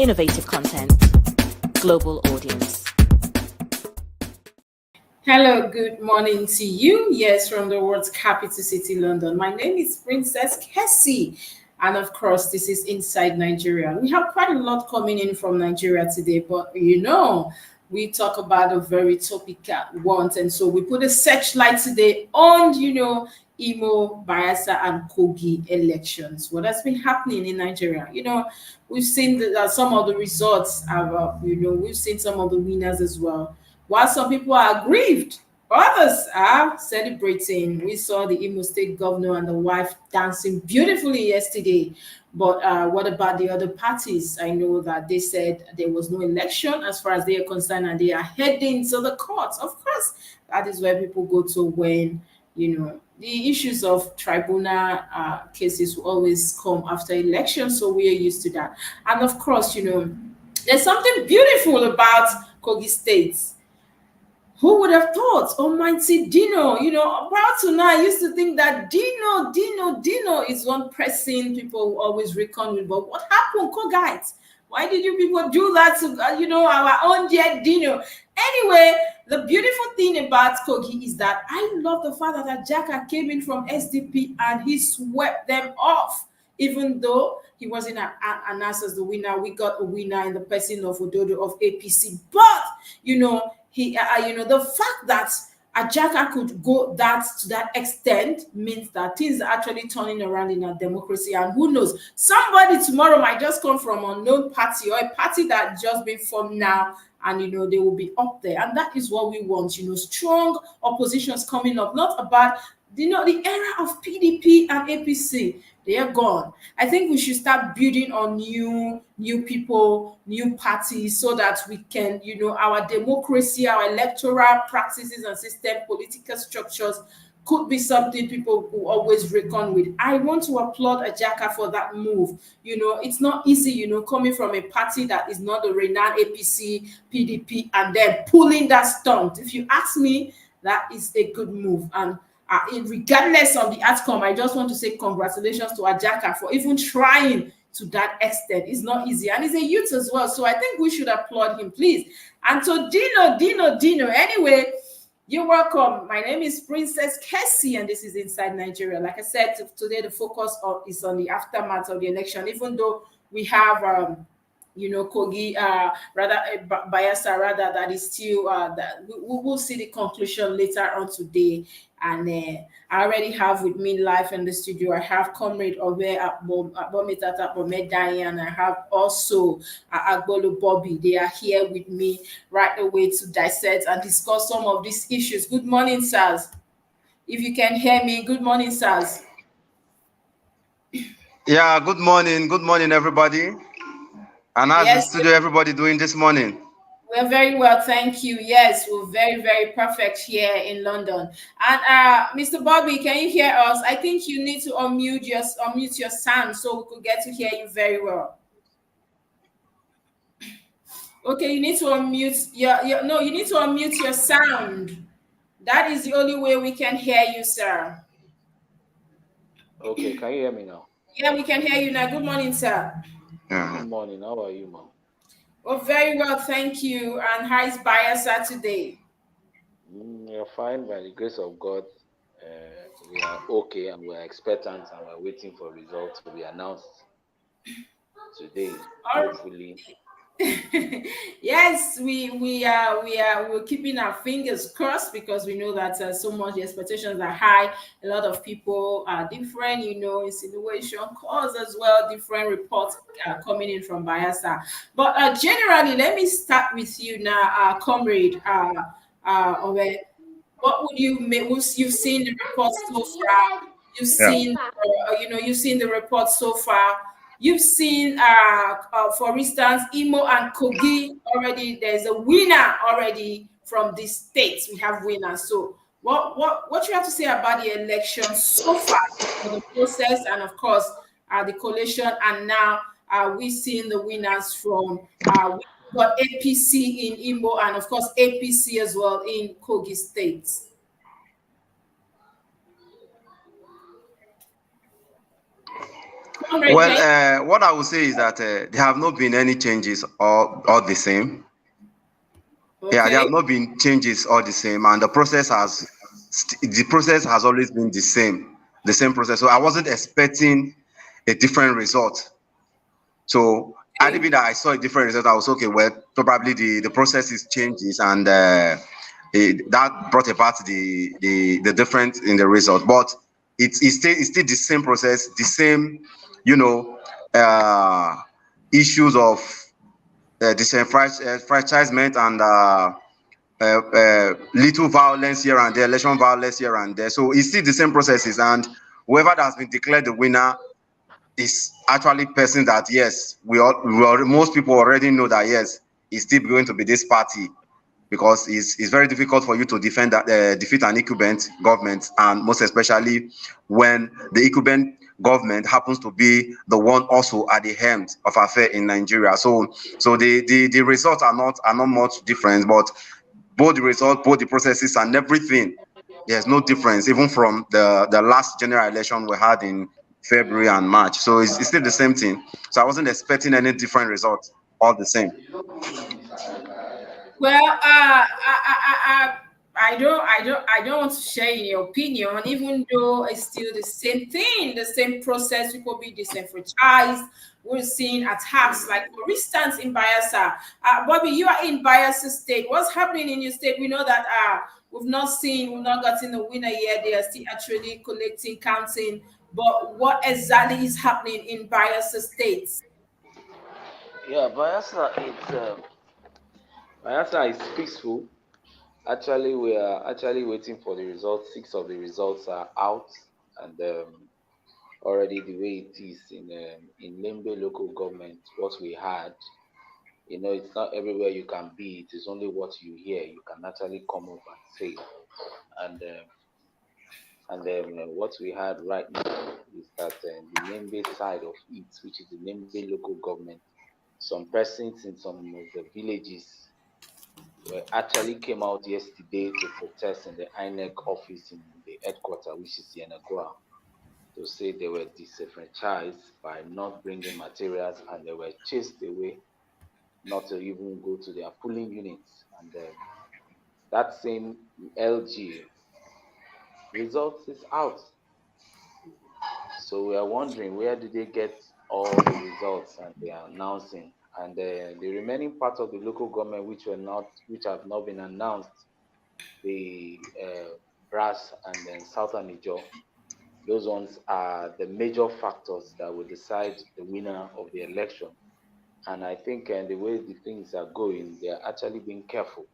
innovative content, global audience. Hello, good morning to you. Yes, from the world's capital city, London. My name is Princess Kessy. And of course, this is Inside Nigeria. We have quite a lot coming in from Nigeria today, but we talk about a very topical one. And so we put a searchlight today on, Imo, Bayelsa, and KOGI elections. What has been happening in Nigeria? We've seen some of the results, we've seen some of the winners as well. While some people are aggrieved, others are celebrating. We saw the Imo State governor and the wife dancing beautifully yesterday. But what about the other parties? I know that they said there was no election as far as they are concerned, and they are heading to the courts. Of course, that is where people go to when, the issues of tribunal cases will always come after elections, so we are used to that. And of course, there's something beautiful about KOGI states. Who would have thought? Almighty Dino, prior to now, I used to think that Dino is one person people always reckon with. But what happened, Kogites? Why did you people do that to, our own dear Dino? Anyway, the beautiful thing about KOGI is that I love the fact that Ajaka came in from SDP and he swept them off. Even though he wasn't announced as the winner, we got a winner in the person of Ododo of APC. But, the fact that Ajaka could go to that extent means that things are actually turning around in our democracy. And who knows, somebody tomorrow might just come from an unknown party or a party that just been formed now, and they will be up there. And that is what we want, strong oppositions coming up, not about the era of PDP and APC. They are gone. I think we should start building on new people, new parties, so that we can, our democracy, our electoral practices and system, political structures could be something people will always reckon with. I want to applaud Ajaka for that move. It's not easy, coming from a party that is not a renowned APC, PDP, and then pulling that stunt. If you ask me, that is a good move. And regardless of the outcome, I just want to say congratulations to Ajaka for even trying to that extent. It's not easy, and he's a youth as well, so I think we should applaud him, please. And so Dino, anyway, you're welcome. My name is Princess Kessy, and this is Inside Nigeria. Like I said, today the focus is on the aftermath of the election, even though we have KOGI, Bayelsa, rather, that is still, that we will see the conclusion later on today. And I already have with me live in the studio, I have Comrade Owe Abomitata Bomedai, and I have also Agbolo Bobby. They are here with me right away to dissect and discuss some of these issues. Good morning, sirs. If you can hear me, good morning, sirs. Yeah, good morning. Good morning, everybody. And how's the studio everybody doing this morning? We're very well, thank you. Yes, we're very, very perfect here in London. And Mr. Bobby, can you hear us? I think you need to unmute your sound so we could get to hear you very well. Okay, you need to unmute you need to unmute your sound. That is the only way we can hear you, sir. Okay, can you hear me now? Yeah, we can hear you now. Good morning, sir. Good morning. How are you, ma'am? Oh, very well, thank you. And how is Bayelsa today? You're fine by the grace of God. We are okay, and we're expectant, and we're waiting for results to be announced today. Hopefully. Yes, we're keeping our fingers crossed, because we know that so much the expectations are high. A lot of people are different, insinuation cause as well, different reports coming in from Bayelsa. But generally, let me start with you now, Comrade Owe. What would you make? You've seen the reports so far. You've seen the reports so far. You've seen, for instance, Imo and KOGI already. There's a winner already from these states. We have winners. So, what you have to say about the election so far, the process, and of course, the coalition, and now we've seen the winners from we got APC in Imo, and of course APC as well in KOGI states. Well, what I would say is that there have not been any changes or the same. Okay. Yeah, there have not been changes all the same, and the process has always been the same process. So I wasn't expecting a different result. So I didn't that I saw a different result. I was okay. Well, probably the process is changes, and that brought about the difference in the result. But it's still the same process, the same, you know, issues of disenfranchisement and little violence here and there, election violence here and there. So it's still the same processes, and whoever that has been declared the winner is actually person that yes, most people already know that yes, it's still going to be this party, because it's very difficult for you to defend that defeat an incumbent government, and most especially when the incumbent government happens to be the one also at the helm of affair in Nigeria. So the results are not much different, but both the results, both the processes and everything, there's no difference even from the last general election we had in February and March. So it's still the same thing. So I wasn't expecting any different results, all the same. Well, I don't want to share in your opinion, even though it's still the same thing, the same process. People be disenfranchised. We're seeing attacks, like for instance in Bayelsa. Bobby, you are in Bayelsa State. What's happening in your state? We know that we've not gotten the winner yet. They are still actually collecting, counting. But what exactly is happening in Bayelsa State? Yeah, Bayelsa is peaceful. Actually, we are actually waiting for the results. 6 of the results are out, and already the way it is in Limbe local government, what we had, it's not everywhere you can be. It is only what you hear. You can actually come up and say, and then what we had right now is that the Limbe side of it, which is the Limbe local government, some persons in some of the villages actually came out yesterday to protest in the INEC office in the headquarters, which is Yenagoa, to say they were disenfranchised by not bringing materials, and they were chased away not to even go to their polling units. And that same LG results is out. So we are wondering, where did they get all the results and they are announcing? And the remaining parts of the local government which have not been announced, the Brass and then Southern Niger, those ones are the major factors that will decide the winner of the election. And I think the way the things are going, they are actually being careful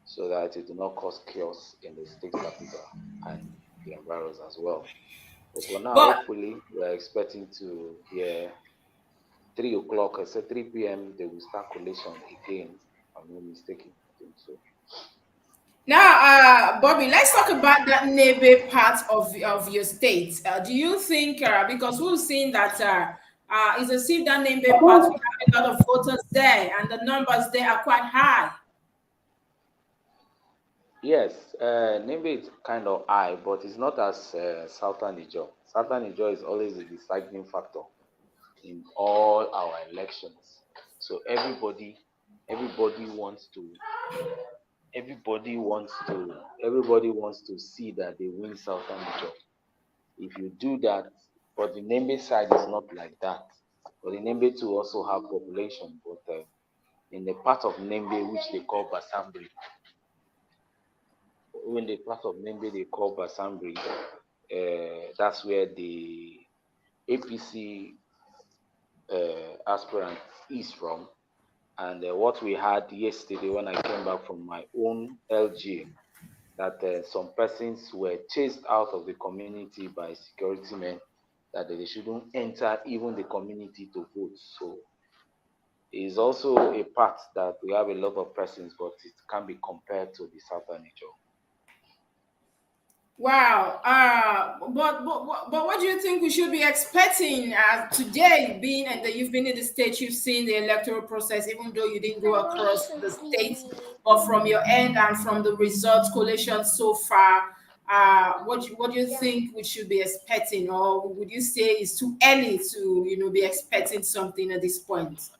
so that it do not cause chaos in the state capital and the environs as well. But for now, hopefully, we're expecting to hear 3 o'clock, I said 3 p.m., they will start collation again. If I'm not mistaken, I think so. Now, Bobby, let's talk about that Nebe part of your state. Do you think, because we've seen that it's as if that Nebe part, we have a lot of voters there, and the numbers there are quite high. Yes, Nimbe is kind of high, but it's not as Southern Niger. Southern Niger is always a deciding factor in all our elections. So everybody wants to see that they win Southern Niger. If you do that, but the Nembe side is not like that. But the Nembe too also have population, but in the part of Nembe which they call Basambri, when the part of Nembe they call Basambri, that's where the APC aspirant is from. And what we had yesterday when I came back from my own LG, that some persons were chased out of the community by security men, that they shouldn't enter even the community to vote. So it's also a part that we have a lot of persons, but it can be compared to the Southern Niger. Wow. But what do you think we should be expecting today, being that you've been in the state, you've seen the electoral process, even though you didn't go across the state, but from your end and from the results collation so far, What do you think we should be expecting, or would you say it's too early to be expecting something at this point?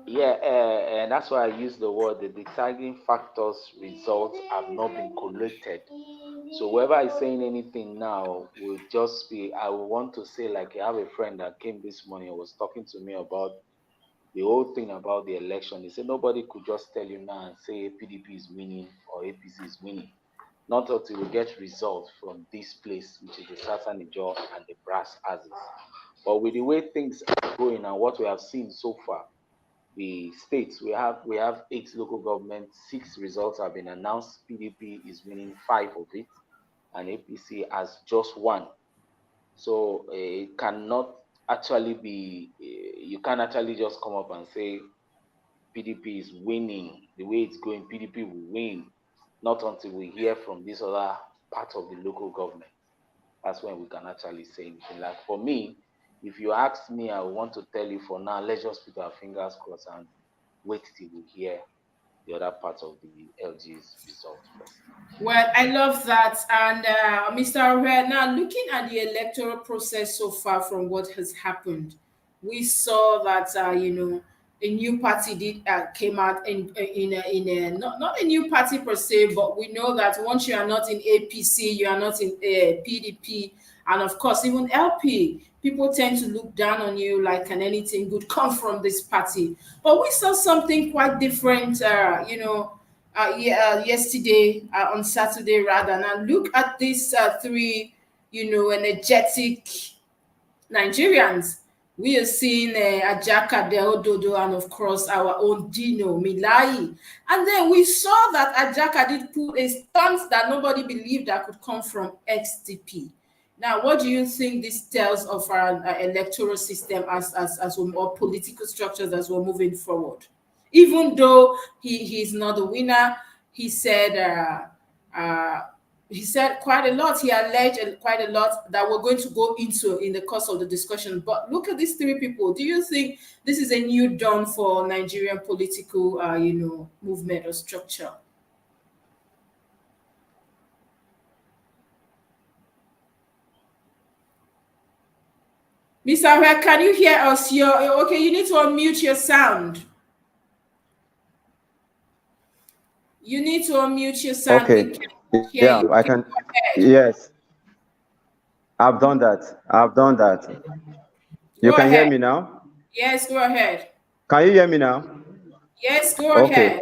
Yeah, and that's why I use the word the deciding factors results have not been collated. So whoever is saying anything now will just be, I will want to say, like, I have a friend that came this morning and was talking to me about the whole thing about the election. He said nobody could just tell you now and say PDP is winning or APC is winning. Not until we get results from this place, which is the Southern Niger and the brass asses. But with the way things are going and what we have seen so far, the states we have 8 local governments, 6 results have been announced. PDP is winning 5 of it, and APC has just 1. So it cannot actually be. You can't actually just come up and say PDP is winning. The way it's going, PDP will win. Not until we hear from this other part of the local government. That's when we can actually say anything. Like for me, if you ask me, I want to tell you for now, let's just put our fingers crossed and wait till we hear the other part of the LG's result first. Well, I love that. And Mr. O'Hare, now looking at the electoral process so far from what has happened, we saw that a new party came out in a not a new party per se, but we know that once you are not in APC, you are not in PDP, and of course even LP. People tend to look down on you like, can anything good come from this party? But we saw something quite different, yesterday, on Saturday rather. Now look at these three, energetic Nigerians. We are seeing Ajaka Deododo and of course our own Dino Milai. And then we saw that Ajaka did pull a stunt that nobody believed that could come from XDP. Now, what do you think this tells of our electoral system or political structures as we're moving forward? Even though he's not the winner, he said quite a lot. He alleged quite a lot that we're going to go into in the course of the discussion. But look at these three people. Do you think this is a new dawn for Nigerian political, movement or structure? Mr. Ahmed, can you hear us? Okay. You need to unmute your sound. You need to unmute your sound. Okay. Yeah, you. I can. Yes, I've done that. You Go can ahead. hear me now? Yes, go ahead. Can you hear me now? Yes, go ahead.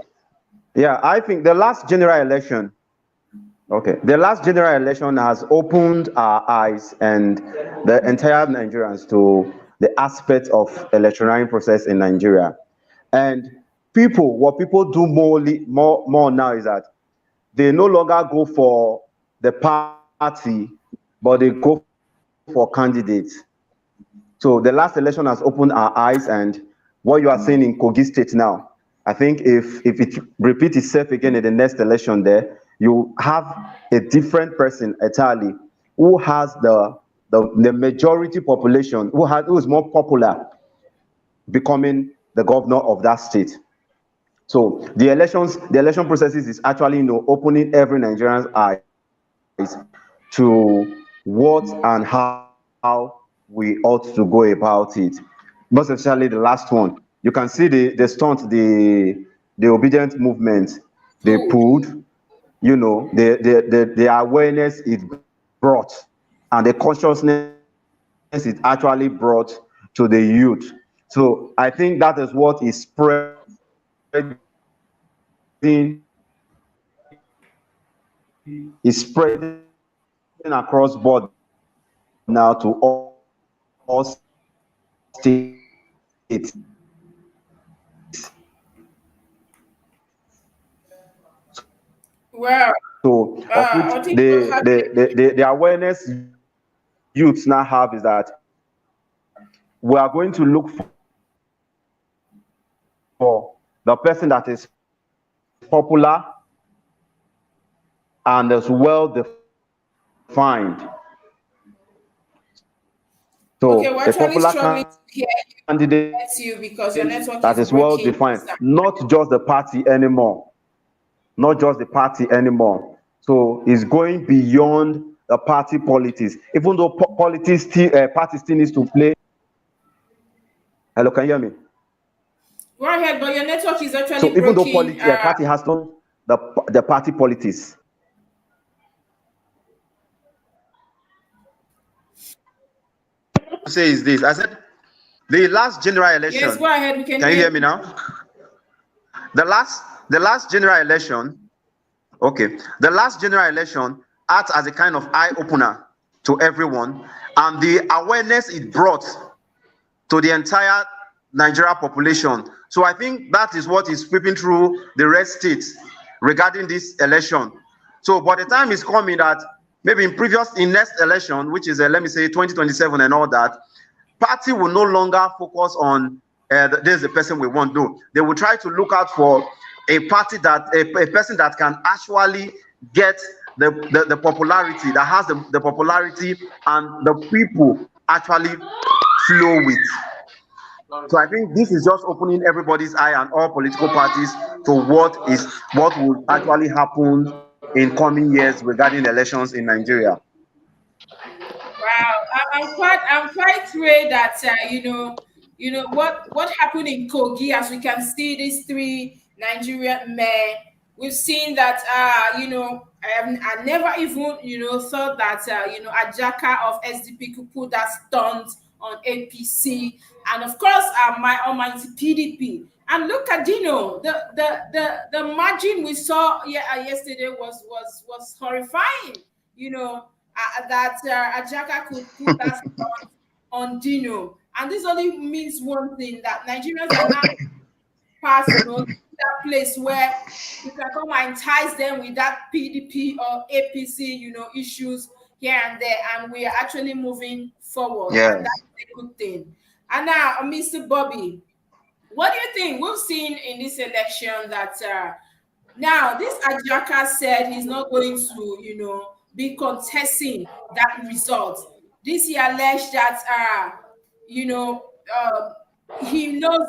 Yeah, I think the last general election has opened our eyes and the entire Nigerians to the aspect of electioneering process in Nigeria. And what people do more now is that they no longer go for the party, but they go for candidates. So the last election has opened our eyes, and what you are seeing in KOGI State now, I think if it repeats itself again in the next election there, you have a different person entirely who has the majority population, who is more popular, becoming the governor of that state. So the election processes is actually opening every Nigerian's eyes to what and how we ought to go about it. Most especially the last one. You can see the stunt, the obedient movement they pulled, the awareness it brought and the consciousness it actually brought to the youth. So I think that is what is spreading across board now to all states. Well, so the awareness youths now have is that we are going to look for the person that is popular and as well defined. So okay, we're a popular candidate because your network that is well defined, not just the party anymore. So it's going beyond the party politics, even though politics still party still needs to play. Hello, can you hear me? Go ahead, but your network is actually So even though broken. party has done the party politics. Say is this. I said the last general election. Yes, go ahead. We can you hear me now? The last general election. Okay, the last general election acts as a kind of eye opener to everyone, and the awareness it brought to the entire Nigeria population. So I think that is what is sweeping through the red states regarding this election. So by the time is coming that maybe in next election, which is let me say 2027 and all that, party will no longer focus on there's the person we want. No, they will try to look out for a party that a person that can actually get the popularity, that has the popularity and the people actually flow with. So I think this is just opening everybody's eye and all political parties to what will actually happen in coming years regarding elections in Nigeria. Wow, I'm quite thrilled that what happened in KOGI. As we can see, these three Nigerian men. We've seen that I never even thought that Ajaka of SDP could put that stunt on APC, and of course my almighty PDP. And look at the margin we saw yesterday was horrifying. That Ajaka could put that stunt on Dino, and this only means one thing, that Nigerians are now past that place where you can come and entice them with that PDP or APC issues here and there, and we are actually moving forward. Yes. And that's a good thing. And now, Mr. Bobby, what do you think? We've seen in this election that now this Ajaka said he's not going to be contesting that result. This he alleged that he knows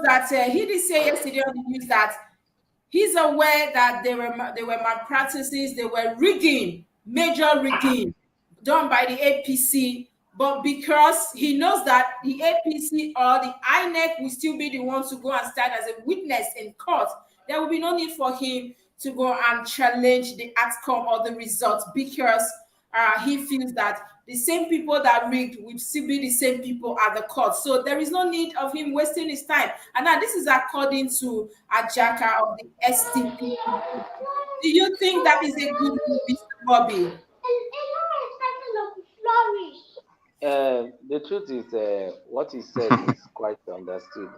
that he did say yesterday on the news that he's aware that there were malpractices, they were major rigging done by the APC, but because he knows that the APC or the INEC will still be the ones to go and stand as a witness in court, there will be no need for him to go and challenge the outcome or the results, because he feels that the same people that rigged will still be the same people at the court. So there is no need of him wasting his time. And now this is according to Ajaka of the SDP. Do you think that is a good move, Mr. Bobby? The truth is, what he said is quite understood.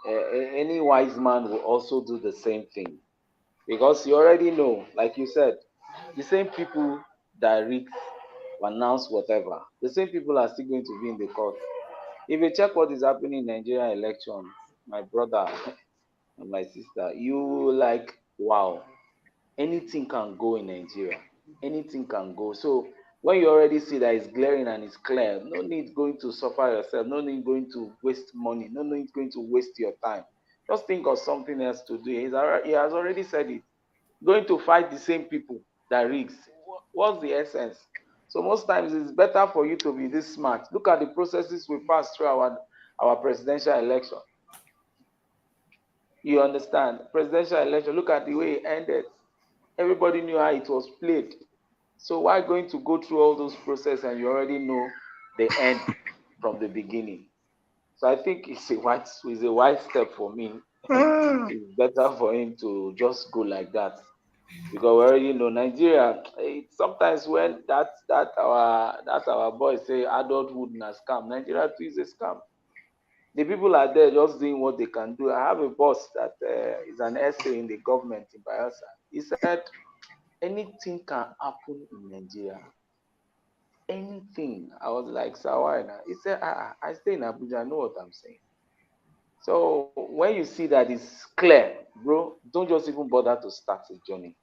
Any wise man will also do the same thing, because you already know, like you said, the same people that rigged announce whatever, the same people are still going to be in the court. If you check what is happening in Nigerian election, my brother and my sister, you like, wow, anything can go in Nigeria. Anything can go. So when you already see that it's glaring and it's clear, no need going to suffer yourself, no need going to waste money, no need going to waste your time. Just think of something else to do. He has already said it. Going to fight the same people that rigs. What's the essence? So most times it's better for you to be this smart. Look at the processes we passed through our presidential election. You understand? Presidential election, look at the way it ended. Everybody knew how it was played. So why going to go through all those processes and you already know the end from the beginning? So I think it's a wise step for me. It's better for him to just go like that, because we already know Nigeria. Sometimes when that our boys say adulthood na scam, Nigeria too is a scam. The people are there just doing what they can do. I have a boss that is an essay in the government in BAYELSA. He said anything can happen in Nigeria. Anything. I was like, Sawai. He said, I stay in Abuja, I know what I'm saying. So when you see that it's clear, bro, don't just even bother to start the journey.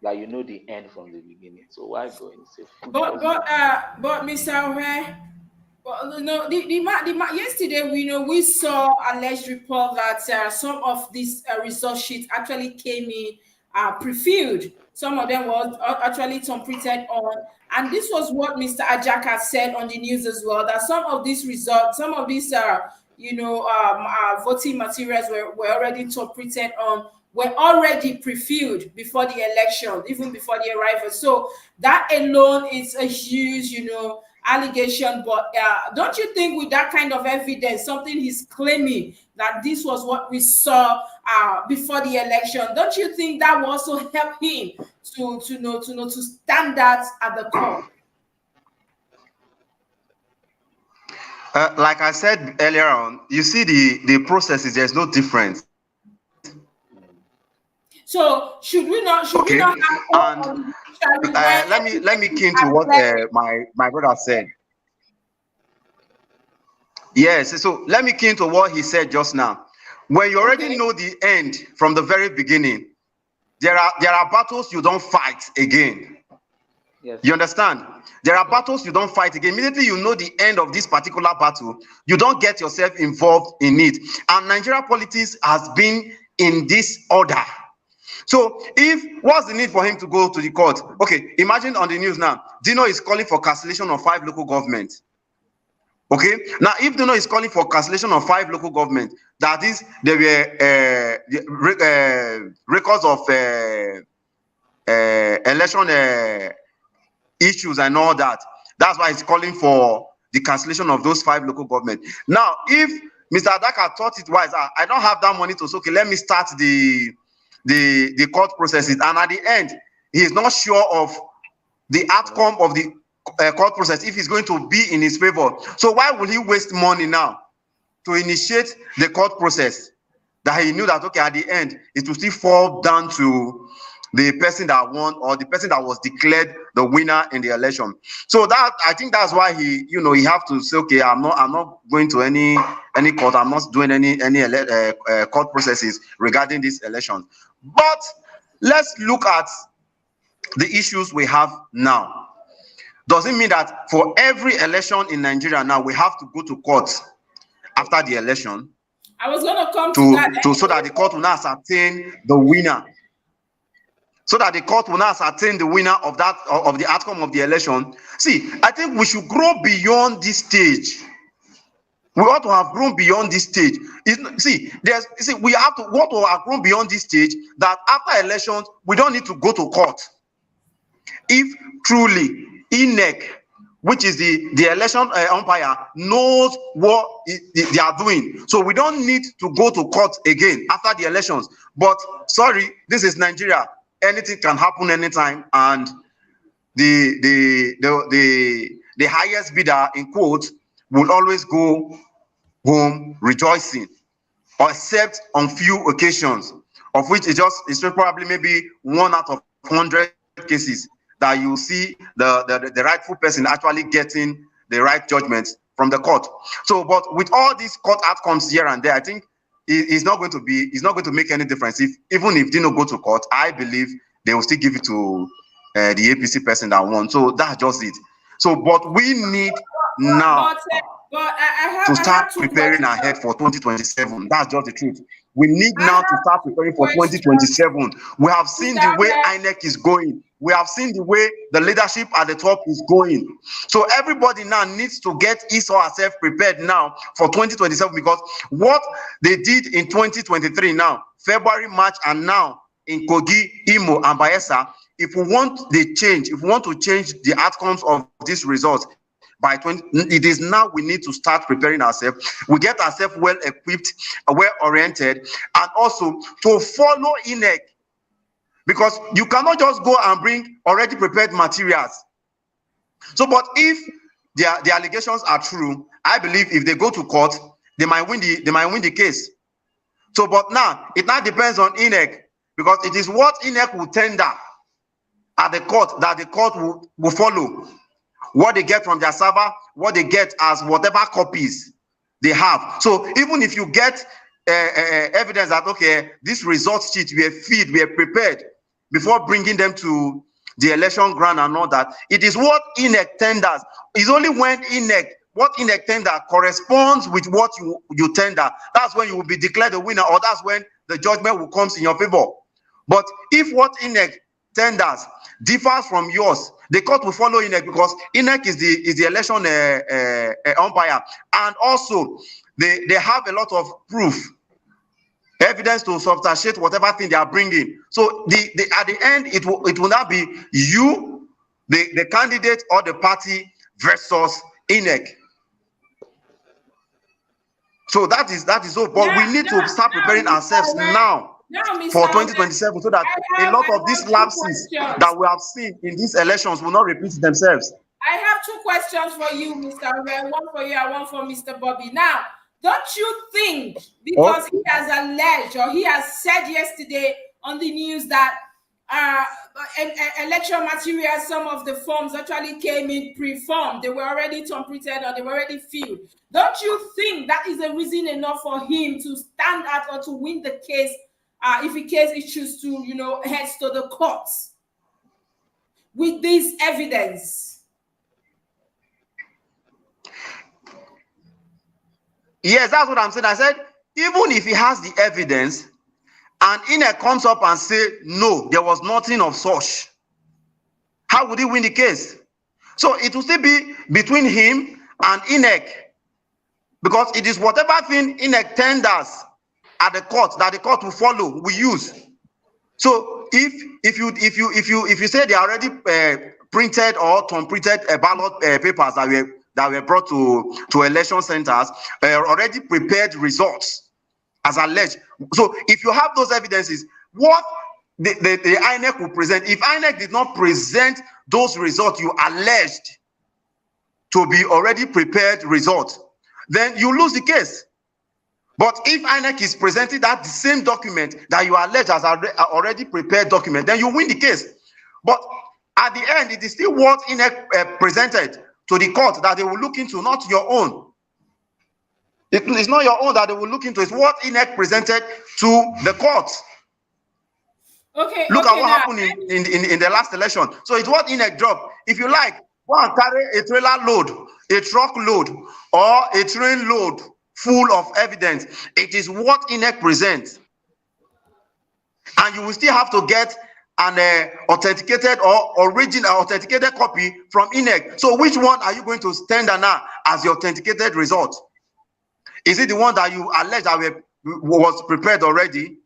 Like you know the end from the beginning. So why go and say But Mr. Ohe, well, no, yesterday we saw alleged report that some of these result sheets actually came in pre-filled. Some of them were actually thumbprinted on. And this was what Mr. Ajaka said on the news as well, that some of these results, some of these, voting materials were already thumbprinted on, were already pre-filled before the election, even before the arrival. So that alone is a huge, allegation. But don't you think with that kind of evidence, something he's claiming that this was what we saw before the election, don't you think that will also help him to stand that at the court? Like I said earlier on, you see the processes, there's no difference. So should we not have and let me keen to what my brother said. Yes, so let me keen to what he said just now. When you already know the end from the very beginning, there are battles you don't fight again. Yes. You understand? There are battles you don't fight again. Immediately you know the end of this particular battle, you don't get yourself involved in it. And Nigeria politics has been in this order. So what's the need for him to go to the court? Okay, imagine on the news now, Dino is calling for cancellation of 5 local governments. Okay, now if Dino is calling for cancellation of 5 local governments, that is, there were records of election issues and all that. That's why he's calling for the cancellation of those 5 local governments. Now, if Mr. Adaka thought it wise, I don't have that money to say, okay, let me start the court processes, and at the end he is not sure of the outcome of the court process, if it's going to be in his favor. So why will he waste money now to initiate the court process that he knew that, okay, at the end it will still fall down to the person that won or the person that was declared the winner in the election? So that, I think that's why he have to say, okay, I'm not going to any court, I'm not doing any court processes regarding this election. But let's look at the issues we have now. Does it mean that for every election in Nigeria now we have to go to court after the election? I was going to come to that. So that the court will now ascertain the winner. So that the court will now ascertain the winner of the outcome of the election. See, I think we should grow beyond this stage. We ought to have grown beyond this stage. We have to have grown beyond this stage that after elections, we don't need to go to court. If truly INEC, which is the election umpire, knows what they are doing, so we don't need to go to court again after the elections. But sorry, this is Nigeria. Anything can happen anytime, and the highest bidder, in quotes, will always go home rejoicing, except on few occasions, of which it's probably maybe 1 out of 100 cases that you see the rightful person actually getting the right judgment from the court. So, but with all these court outcomes here and there, I think it's not going to make any difference. Even if Dino go to court, I believe they will still give it to the APC person that won. So that's just it. So, but we need now to start preparing ahead for 2027. That's just the truth. We need now to start preparing for 2027. We have seen the way INEC is going. We have seen the way the leadership at the top is going. So everybody now needs to get his or herself prepared now for 2027, because what they did in 2023 now, February, March, and now in KOGI, Imo, and Bayelsa, if we want to change the outcomes of these results by 20, it is now we need to start preparing ourselves. We get ourselves well equipped, well oriented, and also to follow INEC. Because you cannot just go and bring already prepared materials. So, but if the allegations are true, I believe if they go to court, they might win the case. So, but now it now depends on INEC, because it is what INEC will tender at the court that the court will follow. What they get from their server, what they get as whatever copies they have. So even if you get evidence that, okay, this results sheet we are prepared before bringing them to the election ground and all that, it is what INEC tenders. It's only when what INEC tender corresponds with what you tender, that's when you will be declared a winner, or that's when the judgment will come in your favor. But if what INEC tenders differs from yours, the court will follow INEC, because INEC is the election umpire, and also they have a lot of proof, evidence to substantiate whatever thing they are bringing. So at the end, it will not be you, the candidate or the party versus INEC. So that is so. But we need to start preparing ourselves now for 2027, so that a lot of these lapses that we have seen in these elections will not repeat themselves. I have two questions for you, Mr. Ren. One for you and one for Mr. Bobby. Now, don't you think, because he has alleged, or he has said yesterday on the news that election materials, some of the forms actually came in pre-formed, they were already completed or they were already filled. Don't you think that is a reason enough for him to stand out or to win the case, if in case he chooses to, head to the courts with this evidence? Yes, that's what I'm saying. I said, even if he has the evidence and INEC comes up and say, no, there was nothing of such, how would he win the case? So it will still be between him and INEC, because it is whatever thing INEC tenders at the court that the court will follow, we use. So if you say they are already printed or completed ballot papers that were brought to election centers, already prepared results as alleged. So if you have those evidences, what the INEC will present, if INEC did not present those results you alleged to be already prepared results, then you lose the case. But if INEC is presenting that the same document that you allege as already prepared document, then you win the case. But at the end, it is still what INEC presented to the court that they will look into, not your own. It's not your own that they will look into. It's what INEC presented to the court. Okay. Look at what happened in the last election. So it's what INEC dropped. If you like, go and carry a trailer load, a truck load, or a train load full of evidence. It is what INEC presents. And you will still have to get an authenticated or original authenticated copy from INEC. So which one are you going to stand now as your authenticated result? Is it the one that you allege that was prepared already,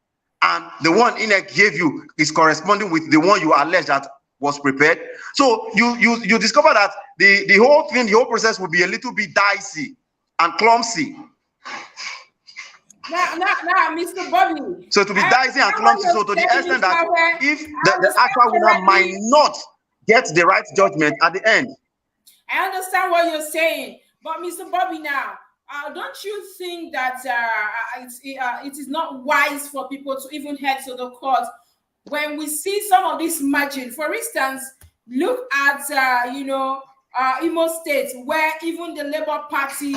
and the one INEC gave you is corresponding with the one you allege that was prepared? So you discover that the whole thing, the whole process will be a little bit dicey and clumsy. Now, Mr. Bobby. So to be dicey and clumsy, so to the extent that if the actual winner might not get the right judgment at the end. I understand what you're saying, but Mr. Bobby, now, don't you think that it is not wise for people to even head to the court when we see some of this margin? For instance, look at Imo State, where even the Labour Party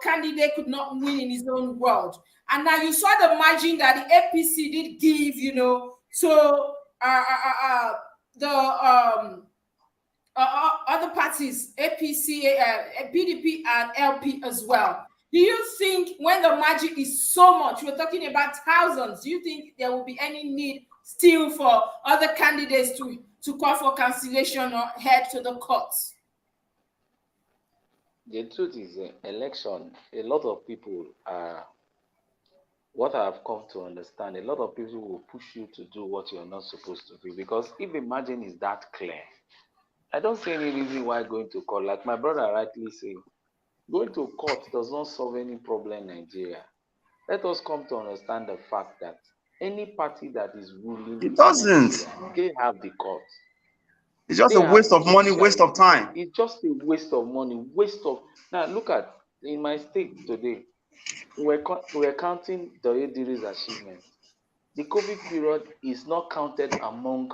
candidate could not win in his own world. And now you saw the margin that the APC did give, to the other parties, APC, PDP, and LP as well. Do you think when the margin is so much, we're talking about thousands, do you think there will be any need still for other candidates to call for cancellation or head to the courts? The truth is, election, a lot of people are, what I have come to understand, a lot of people will push you to do what you're not supposed to do. Because if the margin is that clear, I don't see any reason why going to court. Like my brother rightly said, going to court does not solve any problem in Nigeria. Let us come to understand the fact that any party that is ruling, it doesn't. They have the court. It's just a waste of money, waste of time. It's just a waste of money, waste of. Now look at in my state today, we're counting the Ediri's achievements. The COVID period is not counted among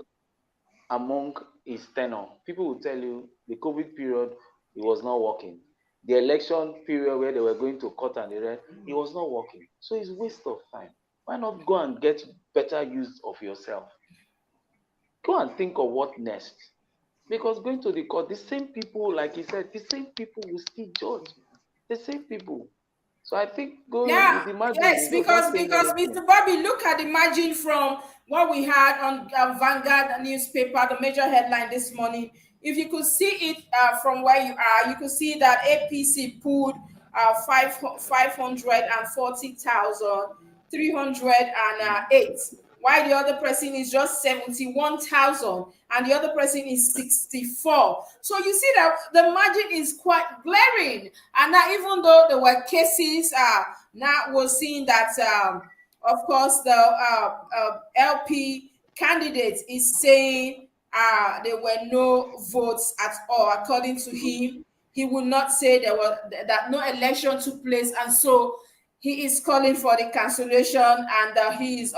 his tenure. People will tell you the COVID period, it was not working. The election period where they were going to court and the rest, it was not working. So it's waste of time. Why not go and get better use of yourself? Go and think of what next. Because going to the court, the same people, like he said, the same people will still judge. The same people. So I think going Yeah, with the margin, yes, it's not saying because anything. Mr. Bobby, look at the margin from what we had on Vanguard newspaper, the major headline this morning. If you could see it from where you are, you could see that APC pulled 540,308, while the other person is just 71,000 and the other person is 64. So you see that the margin is quite glaring. And now, even though there were cases, now we're seeing that, of course, the LP candidate is saying there were no votes at all. According to him, he would not say there were that no election took place, and so he is calling for the cancellation, and he is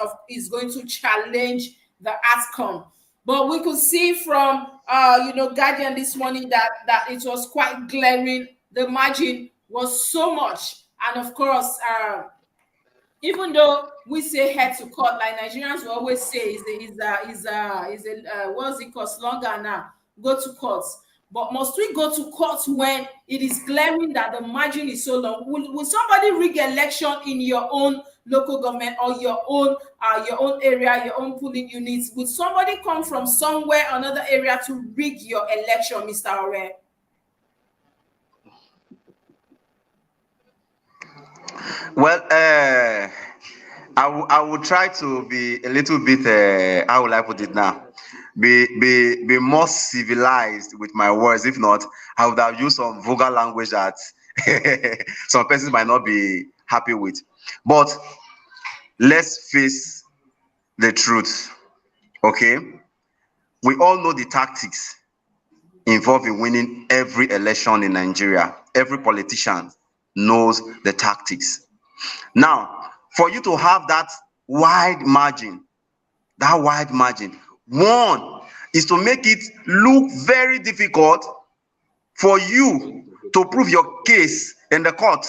going to challenge the outcome. But we could see from Guardian this morning that it was quite glaring. The margin was so much, and of course, even though we say head to court, like Nigerians will always say, what's it called, slogan now, go to courts. But must we go to court when it is glaring that the margin is so long? Will somebody rig election in your own local government or your own area, your own polling units? Would somebody come from somewhere, another area, to rig your election, Mr. Ore? Well, I will try to be a little bit, how will I put it now? Be more civilized with my words. If not, I would have used some vulgar language that some persons might not be happy with. But let's face the truth, okay? We all know the tactics involved in winning every election in Nigeria. Every politician knows the tactics. Now, for you to have that wide margin, one is to make it look very difficult for you to prove your case in the court.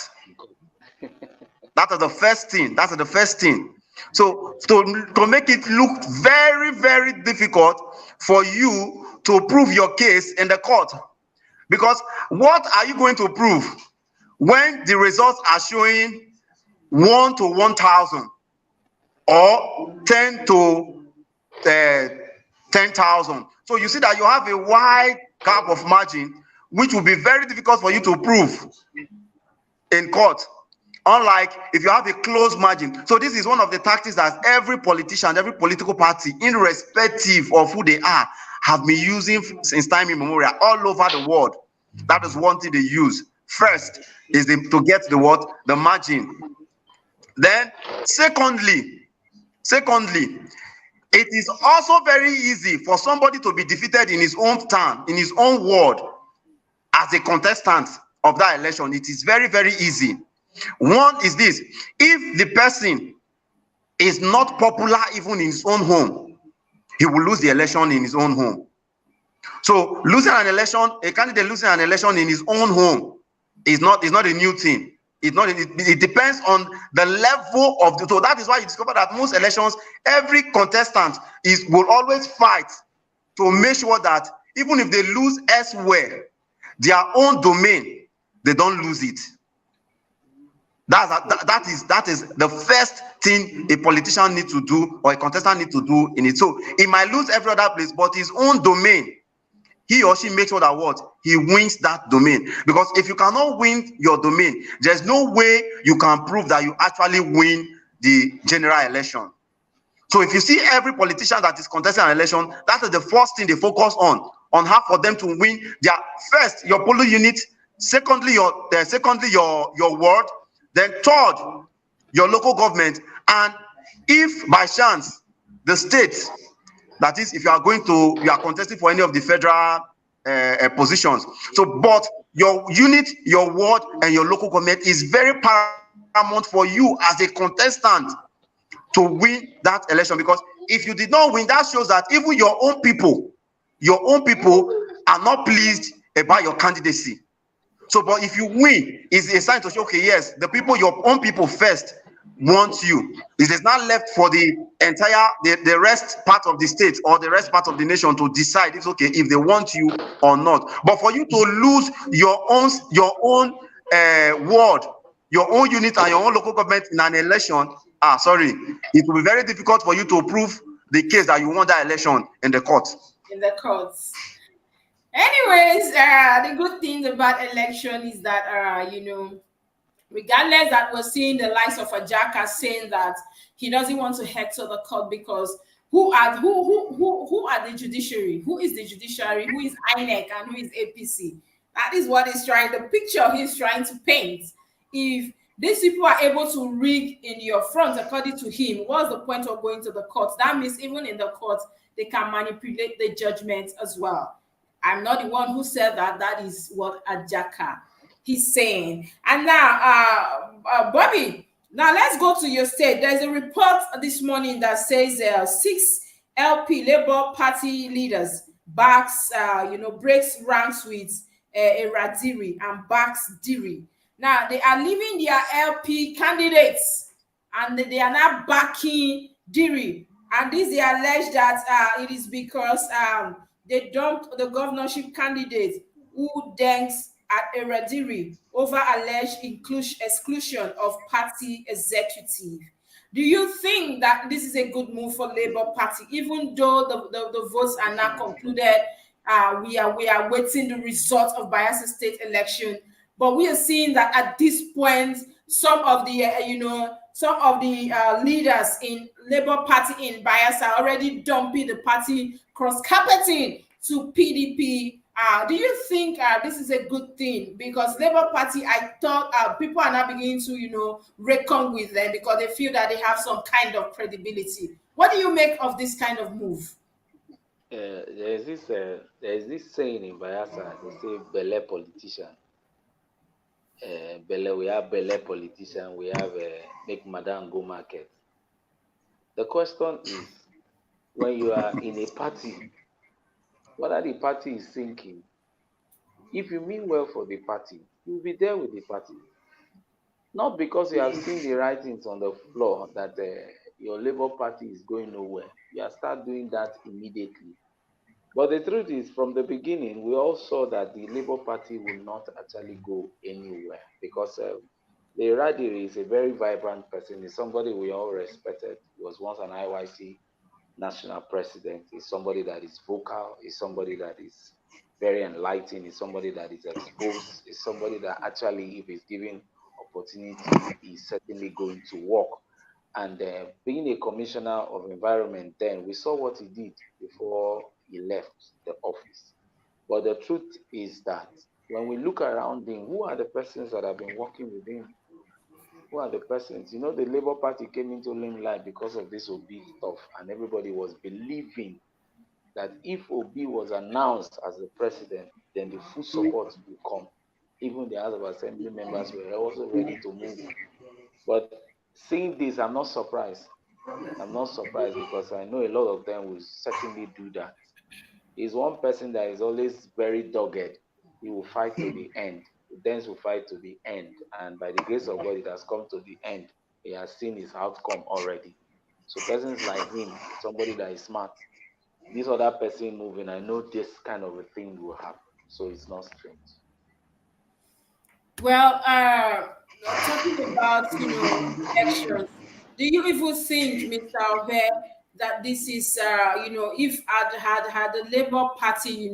That is the first thing. So to make it look very, very difficult for you to prove your case in the court. Because what are you going to prove when the results are showing 1 to 1,000 or 10 to 10,000? So you see that you have a wide gap of margin, which will be very difficult for you to prove in court. Unlike if you have a close margin. So this is one of the tactics that every politician, every political party, irrespective of who they are, have been using since time immemorial all over the world. That is one thing they use. First is to get the margin. Then secondly, it is also very easy for somebody to be defeated in his own town, in his own ward, as a contestant of that election. It is very, very easy. One is this: if the person is not popular even in his own home, he will lose the election in his own home. So losing an election, a candidate losing an election in his own home is not a new thing. It depends on the level of the, so that is why you discover that most elections, every contestant will always fight to make sure that even if they lose elsewhere, their own domain, they don't lose it. That is the first thing a politician needs to do, or a contestant needs to do in it. So he might lose every other place, but his own domain, he or she makes sure that what? He wins that domain. Because if you cannot win your domain, there's no way you can prove that you actually win the general election. So if you see every politician that is contesting an election, that is the first thing they focus on how for them to win their first, your polling unit, secondly your ward, then third, your local government, and if by chance the state, that is, if you are contesting for any of the federal positions. So, but your unit, your ward, and your local government is very paramount for you as a contestant to win that election. Because if you did not win, that shows that even your own people are not pleased about your candidacy. So, but if you win, it's a sign to show, okay, yes, your own people first want you. It is not left for the rest part of the state or the rest part of the nation to decide if they want you or not. But for you to lose your own ward your own unit and your own local government in an election, sorry, it will be very difficult for you to prove the case that you won that election in the court. In the courts. Anyways, the good thing about election is that regardless that we're seeing the likes of Ajaka saying that he doesn't want to head to the court because who are the judiciary? Who is the judiciary? Who is INEC and who is APC? That is what he's trying, the picture he's trying to paint. If these people are able to rig in your front, according to him, what's the point of going to the court? That means even in the court, they can manipulate the judgment as well. I'm not the one who said that. That is what Ajaka he's saying. And now, Bobby, now let's go to your state. There's a report this morning that says 6 LP Labour Party leaders breaks ranks with Eradiri and backs Diri. Now they are leaving their LP candidates and they are now backing Diri. And this they allege that it is because they dumped the governorship candidate who thanks at Eradiri over alleged exclusion of party executive. Do you think that this is a good move for Labour Party, even though the votes are not concluded? We are waiting the result of Bayelsa State election, but we are seeing that at this point, some of the leaders in Labour Party in Bayelsa are already dumping the party cross-carpeting to PDP. Do you think this is a good thing? Because Labour Party, I thought people are now beginning to, reckon with them because they feel that they have some kind of credibility. What do you make of this kind of move? There's this saying in Bayelsa, they say belle politician. We have belle politician, we have make madam go market. The question is, when you are in a party, what are the party is thinking? If you mean well for the party, you'll be there with the party. Not because you have seen the writings on the floor that your Labour Party is going nowhere. You have start doing that immediately. But the truth is, from the beginning, we all saw that the Labour Party will not actually go anywhere because the Radiri is a very vibrant person. He's somebody we all respected. He was once an IYC national president. He's somebody that is vocal. He's somebody that is very enlightened. He's somebody that is exposed. He's somebody that actually, if he's given opportunity, is certainly going to work. And being a commissioner of environment then, we saw what he did before he left the office. But the truth is that when we look around him, who are the persons that have been working with him? Who are the persons? The Labour Party came into limelight because of this Obi stuff, and everybody was believing that if Obi was announced as the president, then the full support will come. Even the House of Assembly members were also ready to move. But seeing this, I'm not surprised. I'm not surprised because I know a lot of them will certainly do that. He's one person that is always very dogged. He will fight to the end. The Danes will fight to the end. And by the grace of God, it has come to the end. He has seen his outcome already. So persons like him, somebody that is smart, this other person moving, I know this kind of a thing will happen. So it's not strange. Well, talking about elections, do you even think, Mr. Obe, that this is if had the Labour Party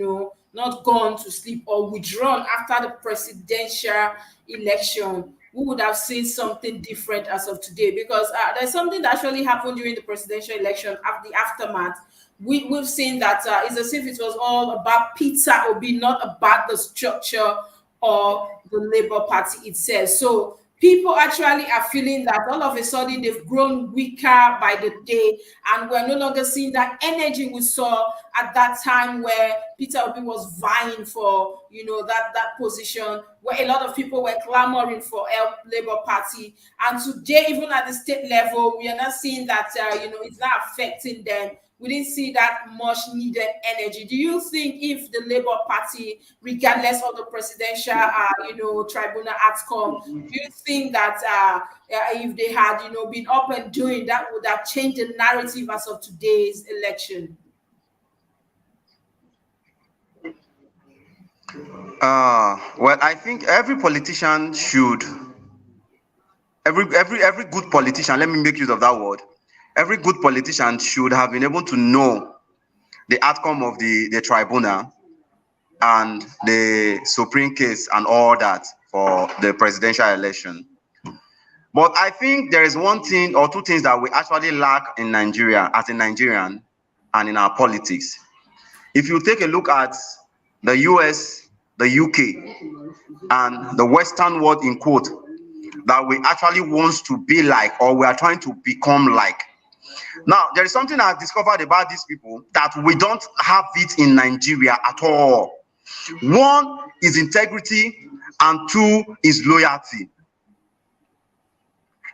not gone to sleep or withdrawn after the presidential election, we would have seen something different as of today? Because there's something that actually happened during the presidential election. After the aftermath, we've seen that it's as if it was all about Peter Obi, not about the structure or the Labour Party itself. So people actually are feeling that all of a sudden they've grown weaker by the day, and we're no longer seeing that energy we saw at that time where Peter Obi was vying for that position, where a lot of people were clamoring for Labour Party. And today, even at the state level, we are not seeing that it's not affecting them. We didn't see that much needed energy. Do you think if the Labour Party, regardless of the presidential, tribunal outcome, do you think that if they had, been up and doing that, would have changed the narrative as of today's election? Well, I think every politician should every good politician, let me make use of that word, every good politician should have been able to know the outcome of the tribunal and the Supreme case and all that for the presidential election. But I think there is one thing or two things that we actually lack in Nigeria as a Nigerian and in our politics. If you take a look at the US, the UK, and the Western world in quote, that we actually want to be like, or we are trying to become like. Now, there is something I've discovered about these people that we don't have it in Nigeria at all. One is integrity, and two is loyalty.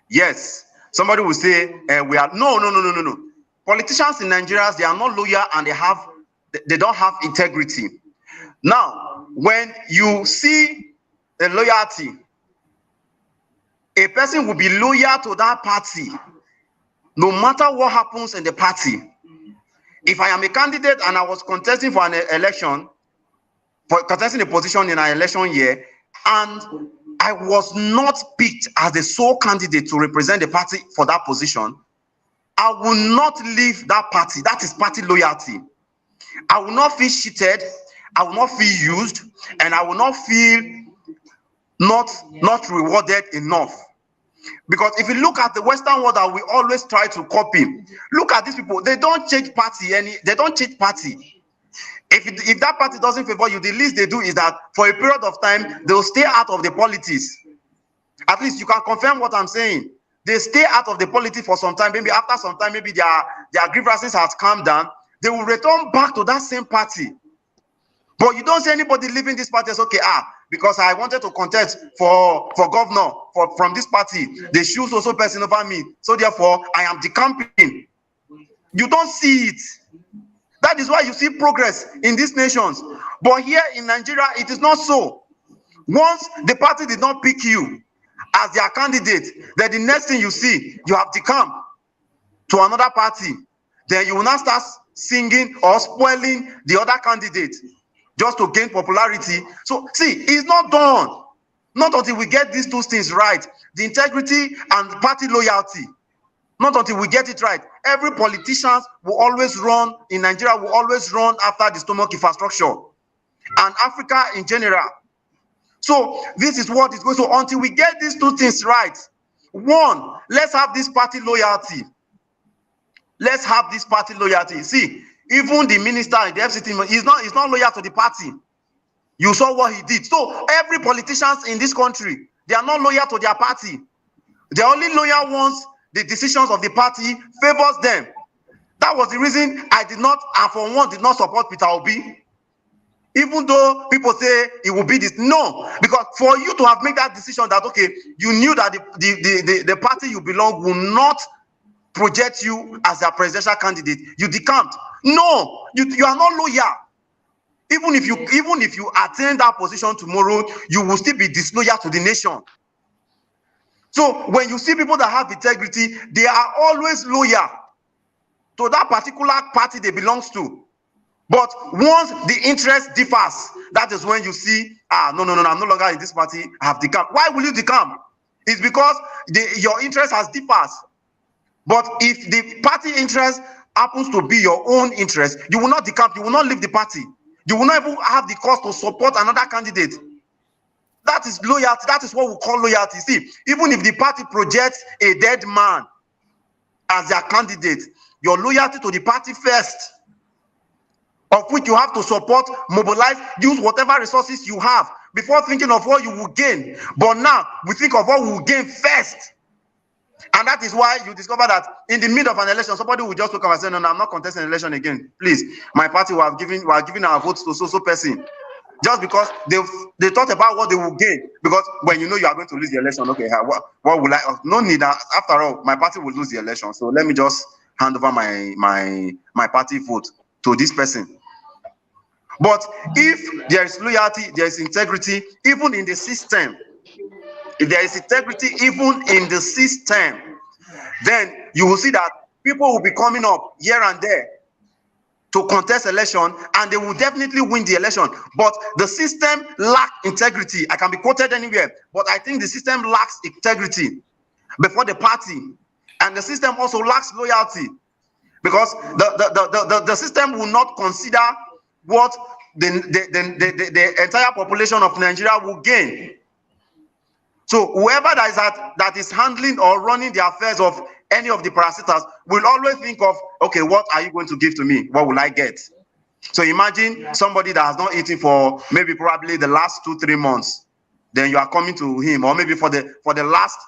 Yes, somebody will say, we are, no. Politicians in Nigeria, they are not loyal and they don't have integrity. Now, when you see the loyalty, a person will be loyal to that party, no matter what happens in the party. If I am a candidate and I was contesting for an election, for contesting a position in an election year, and I was not picked as the sole candidate to represent the party for that position, I will not leave that party. That is party loyalty. I will not feel cheated, I will not feel used, and I will not feel not rewarded enough. Because if you look at the Western world that we always try to copy, look at these people. They don't change party. They don't change party. If that party doesn't favor you, the least they do is that for a period of time they'll stay out of the politics. At least you can confirm what I'm saying. They stay out of the politics for some time. Maybe after some time, maybe their grievances has calmed down. They will return back to that same party. But you don't see anybody leaving this party as okay, because I wanted to contest for governor from this party. They choose also person over me. So therefore, I am decamping. You don't see it. That is why you see progress in these nations. But here in Nigeria, it is not so. Once the party did not pick you as their candidate, then the next thing you see, you have decamped to another party. Then you will not start singing or spoiling the other candidate just to gain popularity. So see, it's not done. Not until we get these two things right, the integrity and party loyalty. Not until we get it right. Every politician will always run, in Nigeria will always run after the stomach infrastructure and Africa in general. So this is what is going. So until we get these two things right, one, let's have this party loyalty. Let's have this party loyalty. See, even the minister in the FCT is not loyal to the party. You saw what he did. So every politician in this country, they are not loyal to their party. The only loyal ones, the decisions of the party favors them. That was the reason I did not, and for one, did not support Peter Obi. Even though people say it will be this, no, because for you to have made that decision that okay, you knew that the party you belong will not project you as their presidential candidate, you decamped. No, you are not loyal. Even if you attain that position tomorrow, you will still be disloyal to the nation. So when you see people that have integrity, they are always loyal to that particular party they belong to. But once the interest differs, that is when you see, no, I'm no longer in this party, I have decamped. Why will you decamp? It's because your interest has differs. But if the party interest happens to be your own interest, you will not decamp, you will not leave the party. You will not even have the cost to support another candidate. That is loyalty. That is what we call loyalty. See, even if the party projects a dead man as their candidate, your loyalty to the party first, of which you have to support, mobilize, use whatever resources you have before thinking of what you will gain. But now we think of what we will gain first. And that is why you discover that in the middle of an election, somebody will just look up and say, no, I'm not contesting an election again. Please, my party we are giving our votes to so person. Just because they thought about what they will gain. Because when you know you are going to lose the election, okay, what will I? No need. After all, my party will lose the election. So let me just hand over my party vote to this person. But if there is loyalty, there is integrity, even in the system. If there is integrity, even in the system, then you will see that people will be coming up here and there to contest election, and they will definitely win the election. But the system lacks integrity. I can be quoted anywhere, but I think the system lacks integrity. before the party. And the system also lacks loyalty, because the system will not consider what the entire population of Nigeria will gain. So whoever that is handling or running the affairs of any of the parasiters will always think of, okay, what are you going to give to me? What will I get? So imagine somebody that has not eaten for maybe probably the last 2-3 months. Then you are coming to him, or maybe for the last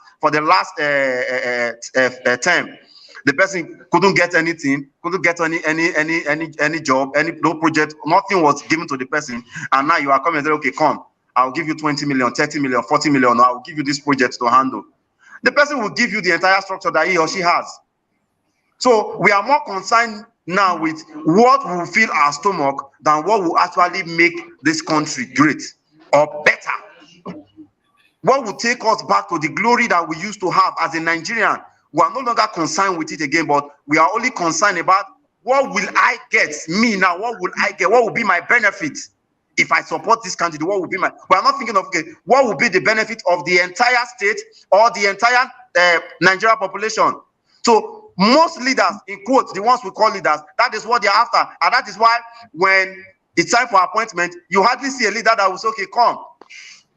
term, the person couldn't get anything, couldn't get any job, no project, nothing was given to the person, and now you are coming and say, okay, come, I'll give you 20 million, 30 million, 40 million, or I'll give you this project to handle. The person will give you the entire structure that he or she has. So we are more concerned now with what will fill our stomach than what will actually make this country great or better. What will take us back to the glory that we used to have as a Nigerian? We are no longer concerned with it again, but we are only concerned about what will I get? Me now, what will I get? What will be my benefit if I support this candidate? What will be my... We are not thinking of, okay, what will be the benefit of the entire state or the entire Nigerian population? So most leaders, in quotes, the ones we call leaders, that is what they're after. And that is why when it's time for appointment, you hardly see a leader that will say, okay, come.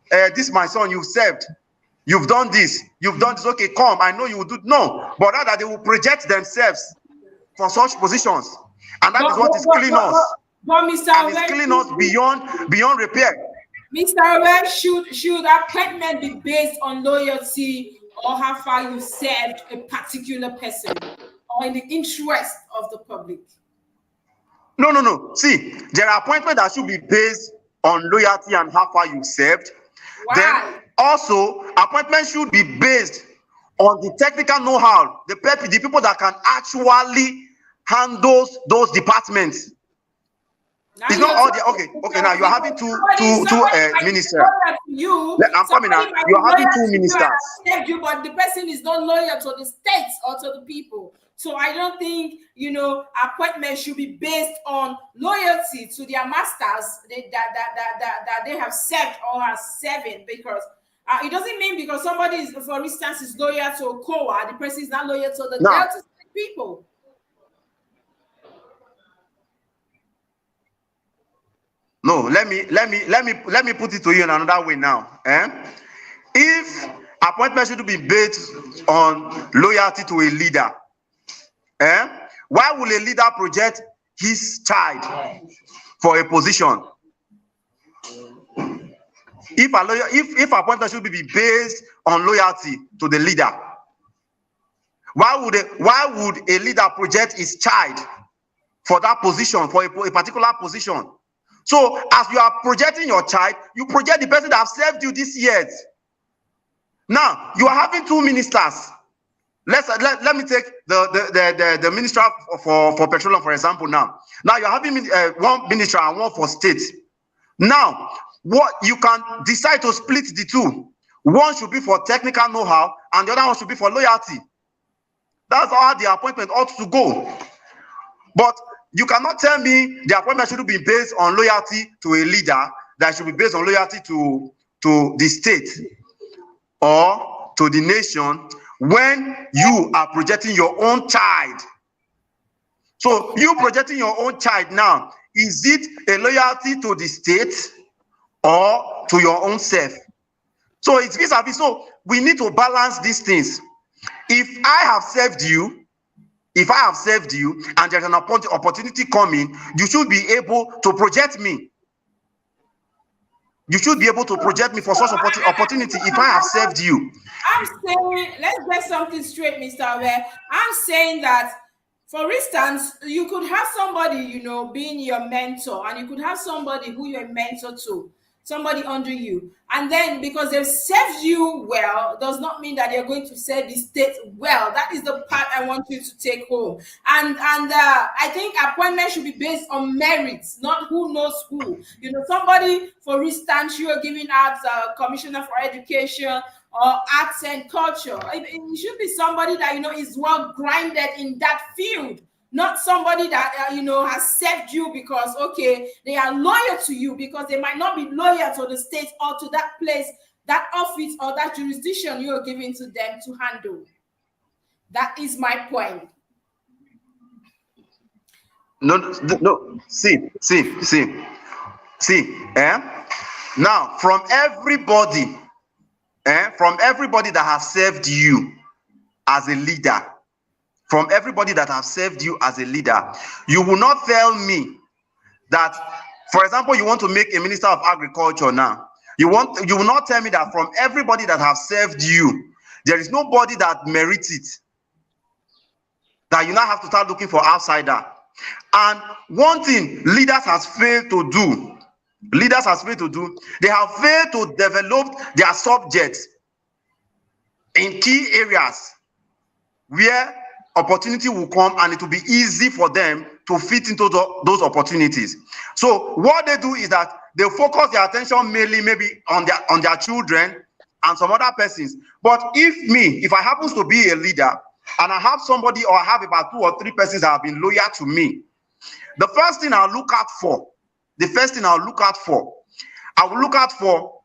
This my son, you've served, you've done this, okay, come, I know you will do. No, but rather they will project themselves for such positions, and that is what is killing us. But Mr. And it's killing us beyond repair. Mr. Owe, should appointment be based on loyalty or how far you served a particular person, or in the interest of the public? No. See, there are appointments that should be based on loyalty and how far you served. Why? Then also, appointment should be based on the technical know-how, the people that can actually handle those departments. Now it's not all the okay. Now you are having two ministers. I'm coming now. You are having two ministers. But the person is not loyal to the states or to the people. So I don't think, appointments should be based on loyalty to their masters that they have served or are serving, because it doesn't mean because somebody is, for instance, is loyal to KOA, the person is not loyal to the Delta people. No, let me put it to you in another way now. If appointment should be based on loyalty to a leader, why will a leader project his child for a position? If appointment should be based on loyalty to the leader, why would a leader project his child for that position, for a particular position? So as you are projecting your child, you project the person that have served you these years. Now you are having two ministers. Let me take the minister for petroleum, for example. Now you're having one minister and one for state. Now, what you can decide to split the two. One should be for technical know-how, and the other one should be for loyalty. That's how the appointment ought to go. But you cannot tell me the appointment should be based on loyalty to a leader, that should be based on loyalty to the state or to the nation, when you are projecting your own child. So you projecting your own child now, is it a loyalty to the state or to your own self? So it's vis-a-vis. So we need to balance these things. If I have served you, and there's an opportunity coming, you should be able to project me. You should be able to project me for such opportunity if I have served you. I'm saying, let's get something straight, Mr. Owe. I'm saying that, for instance, you could have somebody, being your mentor, and you could have somebody who you're a mentor to, somebody under you. And then because they've served you well, does not mean that they're going to serve the state well. That is the part I want you to take home. And I think appointment should be based on merits, not who knows who. Somebody, for instance, you are giving out commissioner for education or arts and culture. It should be somebody that, is well grounded in that field. Not somebody that, has served you because, okay, they are loyal to you, because they might not be loyal to the state or to that place that office or that jurisdiction you're giving to them to handle. That is my point. No, no. See. Now, from everybody that has served you as a leader, from everybody that have served you as a leader, you will not tell me that, for example, you want to make a minister of agriculture now. You will not tell me that from everybody that have served you, there is nobody that merits it, that you now have to start looking for outsider. And one thing leaders has failed to do, they have failed to develop their subjects in key areas where opportunity will come and it will be easy for them to fit into those opportunities. So what they do is that they focus their attention mainly maybe on their children and some other persons. But if I happen to be a leader and I have somebody, or I have about 2 or 3 persons that have been loyal to me, the first thing I'll look out for, I will look out for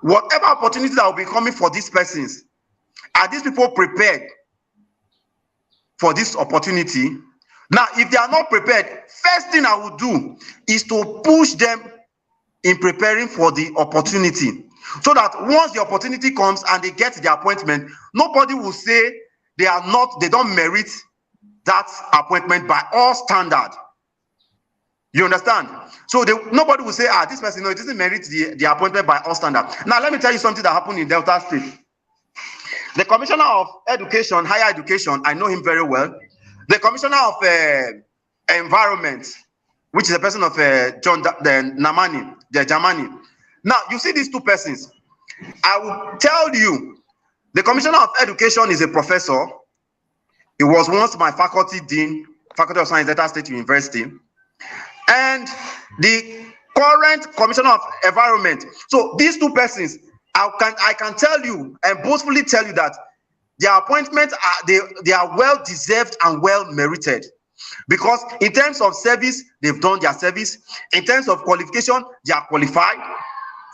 whatever opportunity that will be coming for these persons. Are these people prepared for this opportunity? Now, if they are not prepared, first thing I will do is to push them in preparing for the opportunity, so that once the opportunity comes and they get the appointment, nobody will say they don't merit that appointment by all standard. You understand? So nobody will say, this person, no, it doesn't merit the appointment by all standard. Now, let me tell you something that happened in Delta State. The Commissioner of Education, Higher Education, I know him very well. The Commissioner of Environment, which is a person of John Namani, the Jamani. Now, you see these 2 persons. I will tell you, the Commissioner of Education is a professor. He was once my faculty dean, Faculty of Science, Delta State University. And the current Commissioner of Environment. So these 2 persons, I can tell you and boastfully tell you that their appointments they are well deserved and well merited, because in terms of service, they've done their service. In terms of qualification, they are qualified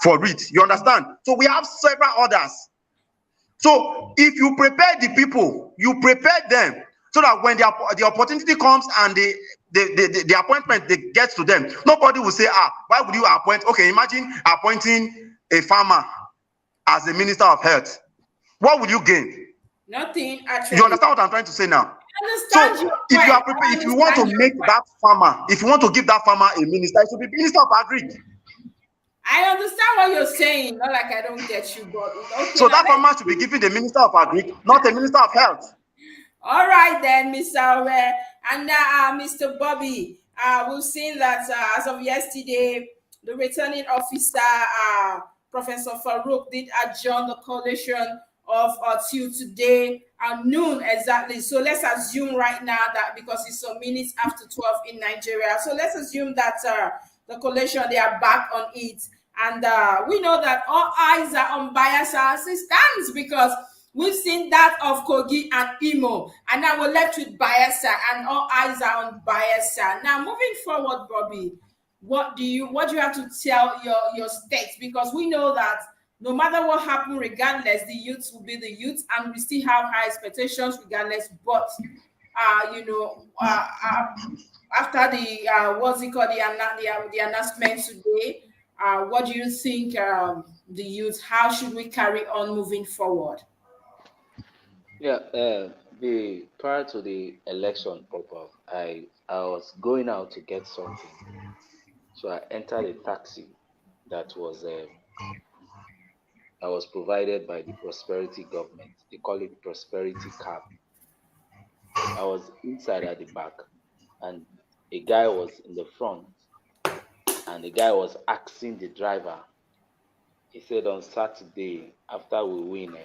for it. You understand? So we have several others. So if you prepare the people, you prepare them, so that when the opportunity comes and the appointment they get to them, nobody will say, why would you appoint? Okay, imagine appointing a farmer as the Minister of Health. What would you gain? Nothing, actually. You understand what I'm trying to say now? So if you are prepared, if you want to make that farmer, if you want to give that farmer a minister, it should be Minister of Agri. I understand what you're saying. Not like I don't get you, but okay. So that farmer should be given the Minister of Agri, not a Minister of Health. All right then, Mr. Awe. And now, Mr. Bobby, we've seen that as of yesterday, the returning officer, Professor Farouk, did adjourn the coalition of till today at noon exactly. So let's assume right now that, because it's some minutes after 12 in Nigeria, so let's assume that the coalition, they are back on it. And we know that all eyes are on Bayelsa as it stands, because we've seen that of KOGI and Imo, and now we're left with Bayelsa, and all eyes are on Bayelsa. Now, moving forward, Bobby, what do you have to tell your states? Because we know that no matter what happens, regardless, the youths will be the youths, and we still have high expectations regardless. But after the what's it called, the announcement today, what do you think, the youth? How should we carry on moving forward? Yeah, prior to the election proper, I was going out to get something, so I entered a taxi that was provided by the prosperity government. They call it prosperity cab. I was inside at the back, and a guy was in the front, and the guy was asking the driver. He said on Saturday, after we win,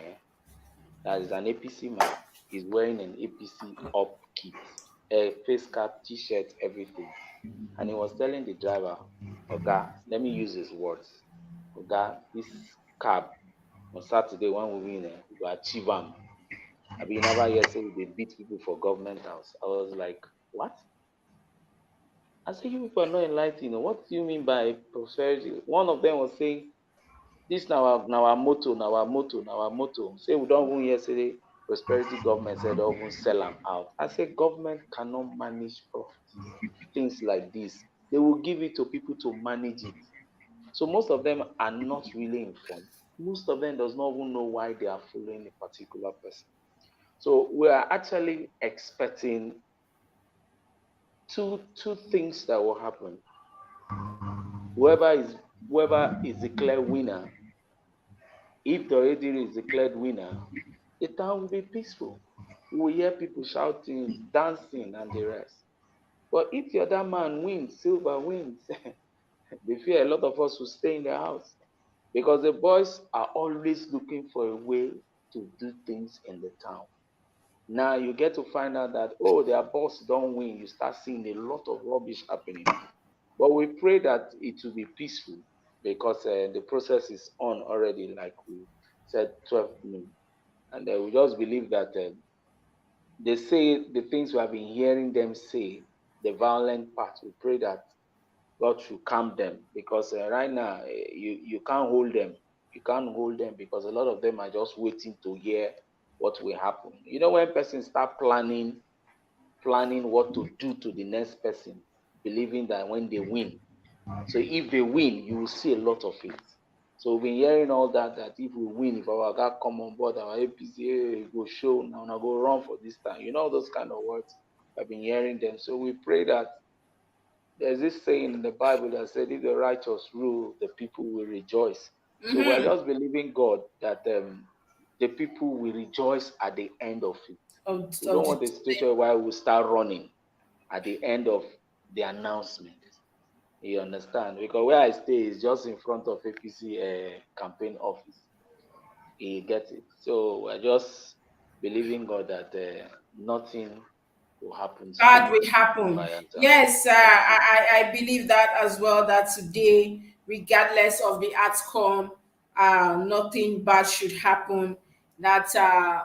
that is an APC man. He's wearing an APC up kit, a face cap, t-shirt, everything. And he was telling the driver, Oga, let me use his words. Oga, this cab on Saturday when we win, we will achieve them. I mean, never yet say they beat people for government house. I was like, what? I said, you people are not enlightened. What do you mean by prosperity? One of them was saying, This now our motto, now our motto, now our motto. Say we don't even yesterday. Prosperity government said don't even sell them out. I say government cannot manage profit. Things like this, they will give it to people to manage it. So most of them are not really informed. Most of them does not even know why they are following a particular person. So we are actually expecting two things that will happen. Whoever is declared winner, if the already is declared winner, the town will be peaceful. We will hear people shouting, dancing, and the rest. But if the other man wins, silver wins, they fear a lot of us will stay in the house because the boys are always looking for a way to do things in the town. Now you get to find out that, oh, their boss don't win. You start seeing a lot of rubbish happening. But we pray that it will be peaceful because the process is on already, like we said, 12 noon. And we just believe that they say the things we have been hearing them say, the violent part. We pray that God should calm them because right now you can't hold them. You can't hold them because a lot of them are just waiting to hear what will happen. You know, when persons start planning what to do to the next person, believing that when they win, so if they win, you will see a lot of it. So we've been hearing all that if we win, if our guy come on board, our APC go show, now go run for this time. You know those kind of words. I've been hearing them. So we pray that there's this saying in the Bible that said, if the righteous rule, the people will rejoice. So we're just believing God that the people will rejoice at the end of it. We don't want a situation where we start running at the end of the announcement. You understand? Because where I stay is just in front of APC campaign office. You get it? So we're just believing God that nothing will happen. Bad will happen. Yes, I I believe that as well. That today, regardless of the outcome, nothing bad should happen. That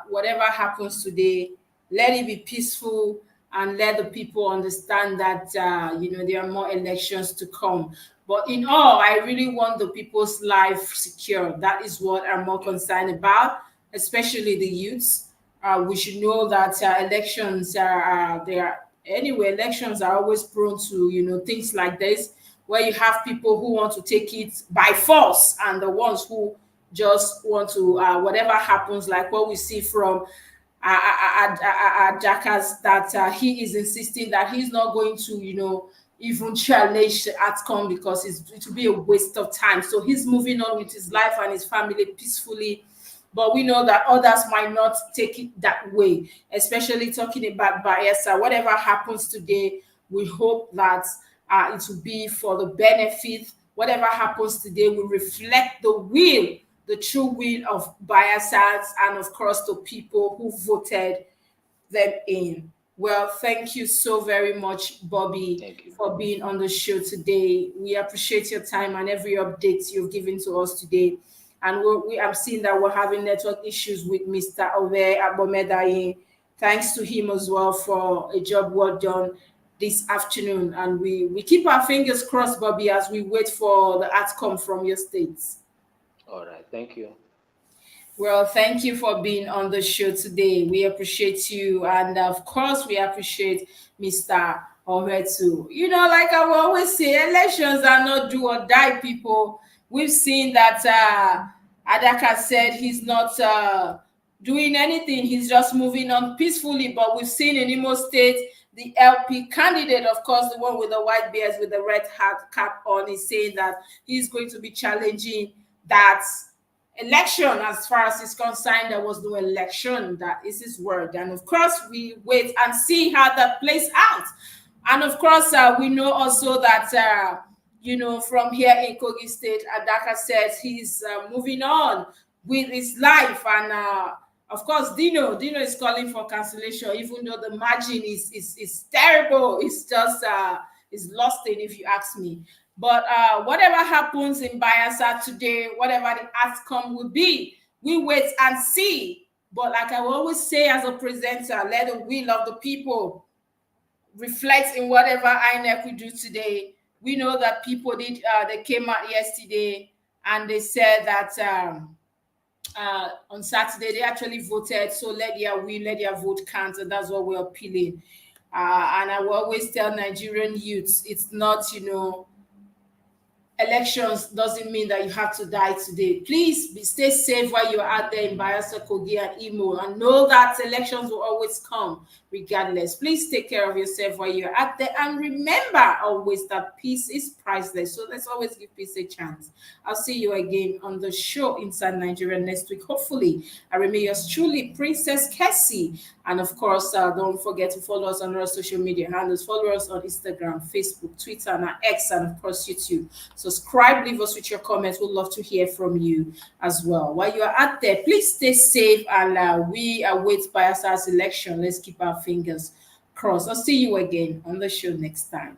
whatever happens today, let it be peaceful and let the people understand that there are more elections to come. But in all, I really want the people's life secure. That is what I'm more concerned about, especially the youths. We should know that elections are they are anyway. Elections are always prone to things like this, where you have people who want to take it by force, and the ones who just want to whatever happens, like what we see from Jackass, that he is insisting that he's not going to even challenge the outcome because it will be a waste of time. So he's moving on with his life and his family peacefully. But we know that others might not take it that way, especially talking about Bayelsa. Whatever happens today, we hope that it will be for the benefit. Whatever happens today will reflect the true will of Bayelsas and, of course, the people who voted them in. Well, thank you so very much, Bobby, for being on the show today. We appreciate your time and every update you've given to us today. And we have seen that we're having network issues with Mr. Ove Abomedaye. Thanks to him as well for a job well done this afternoon. And we keep our fingers crossed, Bobby, as we wait for the outcome from your states. All right. Thank you. Well, thank you for being on the show today. We appreciate you. And of course, we appreciate Mr. Ohetu. Like I will always say, elections are not do or die, people. We've seen that Adaka said he's not doing anything. He's just moving on peacefully. But we've seen in Imo State, the LP candidate, of course, the one with the white beard with the red hat cap on, is saying that he's going to be challenging that election. As far as he's concerned, there was no election. That is his word. And of course, we wait and see how that plays out. And of course, we know also that from here in Kogi State, Adaka says he's moving on with his life. And of course, Dino is calling for cancellation, even though the margin is terrible. It's just it's lost in, if you ask me. But whatever happens in Bayelsa today, whatever the outcome will be, we wait and see. But like I always say as a presenter, let the will of the people reflect in whatever INEC we do today. We know that people they came out yesterday and they said that on Saturday they actually voted, so let their vote count, and that's what we're appealing. And I will always tell Nigerian youths, it's not, elections doesn't mean that you have to die today. Please stay safe while you're out there in Bayelsa, KOGI, and Imo, and know that elections will always come regardless. Please take care of yourself while you're out there, and remember always that peace is priceless. So let's always give peace a chance. I'll see you again on the show Inside Nigeria next week. Hopefully, I remain yours truly, Princess Kessy. And of course, don't forget to follow us on our social media handles. Follow us on Instagram, Facebook, Twitter, and X, and of course, YouTube. Subscribe, leave us with your comments. We'd love to hear from you as well. While you are out there, please stay safe, and we await Bayelsa's election. Let's keep our fingers crossed. I'll see you again on the show next time.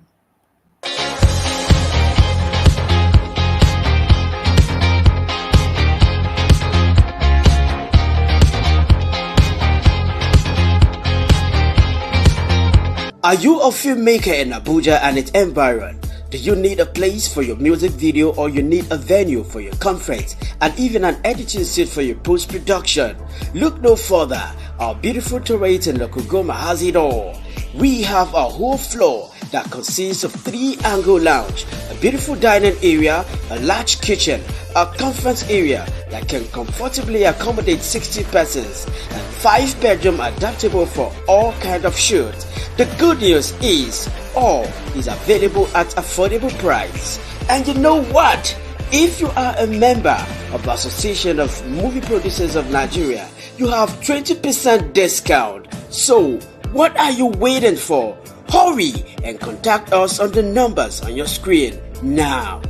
Are you a filmmaker in Abuja and its environ? Do you need a place for your music video, or you need a venue for your conference, and even an editing suite for your post-production? Look no further. Our beautiful turret in Lokogoma has it all. We have a whole floor that consists of 3-angle lounge, a beautiful dining area, a large kitchen, a conference area that can comfortably accommodate 60 persons, and 5-bedroom adaptable for all kind of shoots. The good news is all is available at affordable price. And you know what? If you are a member of the Association of Movie Producers of Nigeria, you have 20% discount. So what are you waiting for? Hurry and contact us on the numbers on your screen now.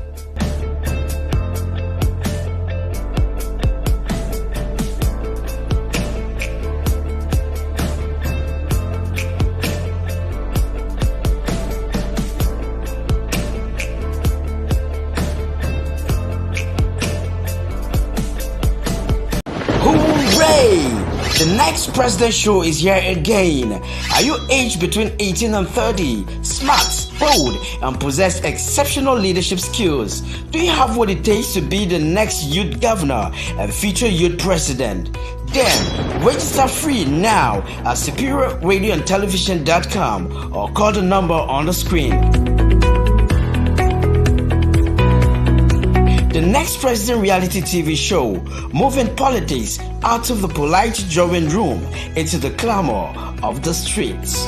The next President Show is here again. Are you aged between 18 and 30, smart, bold, and possess exceptional leadership skills? Do you have what it takes to be the next youth governor and future youth president? Then register free now at superiorradioandtelevision.com or call the number on the screen. The Next President reality TV show, moving politics out of the polite drawing room into the clamor of the streets.